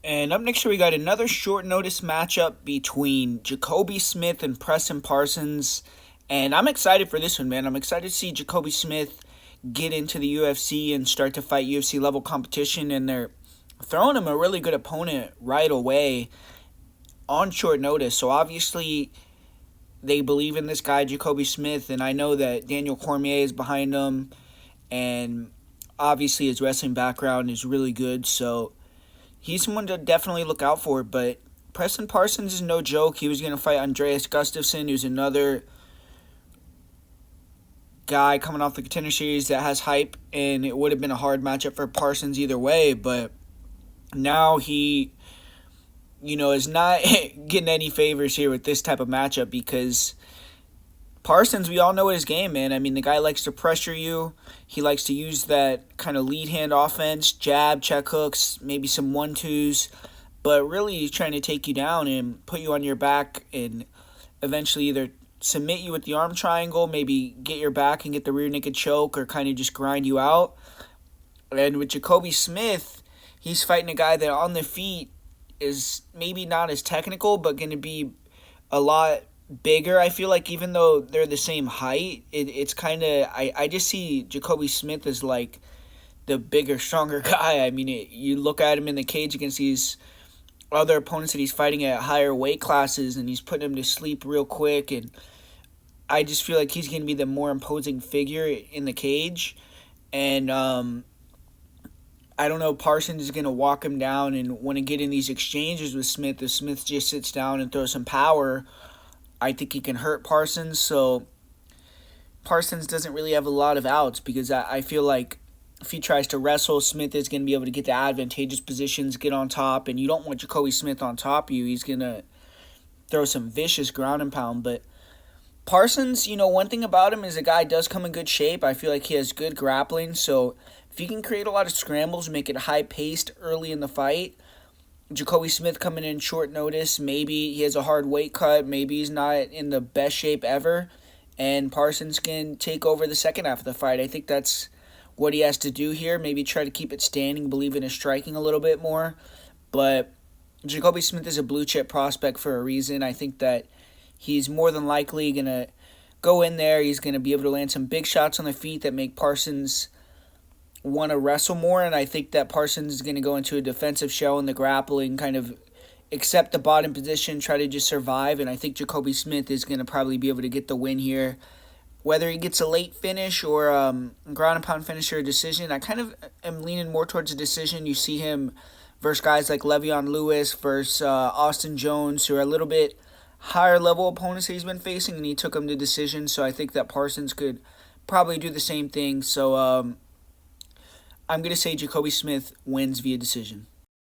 And up next, we got another short notice matchup between Jacobe Smith and Preston Parsons. And I'm excited for this one, man. I'm excited to see Jacobe Smith get into the UFC and start to fight UFC level competition. And they're throwing him a really good opponent right away on short notice. So obviously, they believe in this guy, Jacobe Smith. And I know that Daniel Cormier is behind him. And obviously, his wrestling background is really good. So he's someone to definitely look out for, but Preston Parsons is no joke. He was going to fight Andreas Gustafsson, who's another guy coming off the Contender Series that has hype, and it would have been a hard matchup for Parsons either way, but now he, is not getting any favors here with this type of matchup because Parsons, we all know his game, man. I mean, the guy likes to pressure you. He likes to use that kind of lead hand offense, jab, check hooks, maybe some 1-2s. But really, he's trying to take you down and put you on your back and eventually either submit you with the arm triangle, maybe get your back and get the rear naked choke, or kind of just grind you out. And with Jacobe Smith, he's fighting a guy that on the feet is maybe not as technical, but going to be a lot bigger. I feel like even though they're the same height, it's kind of I just see Jacobe Smith as like the bigger, stronger guy. I mean, you look at him in the cage against these other opponents that he's fighting at higher weight classes, and he's putting them to sleep real quick. And I just feel like he's going to be the more imposing figure in the cage. And I don't know, Parsons is going to walk him down and want to get in these exchanges with Smith. If Smith just sits down and throws some power, I think he can hurt Parsons. So Parsons doesn't really have a lot of outs because I feel like if he tries to wrestle, Smith is going to be able to get the advantageous positions, get on top, and you don't want Jacobe Smith on top of you. He's going to throw some vicious ground and pound. But Parsons, one thing about him is the guy does come in good shape. I feel like he has good grappling. So if he can create a lot of scrambles, make it high-paced early in the fight, Jacobe Smith coming in short notice, maybe he has a hard weight cut, maybe he's not in the best shape ever, and Parsons can take over the second half of the fight. I think that's what he has to do here. Maybe try to keep it standing, believe in his striking a little bit more. But Jacobe Smith is a blue chip prospect for a reason. I think that he's more than likely going to go in there. He's going to be able to land some big shots on the feet that make Parsons want to wrestle more, and I think that Parsons is going to go into a defensive shell in the grappling, kind of accept the bottom position, try to just survive, and I think Jacobe Smith is going to probably be able to get the win here. Whether he gets a late finish or ground and pound finish or a decision, I kind of am leaning more towards a decision. You see him versus guys like Le'Veon Lewis versus Austin Jones, who are a little bit higher level opponents that he's been facing, and he took them to decision, so I think that Parsons could probably do the same thing. So I'm going to say Jacobe Smith wins via decision.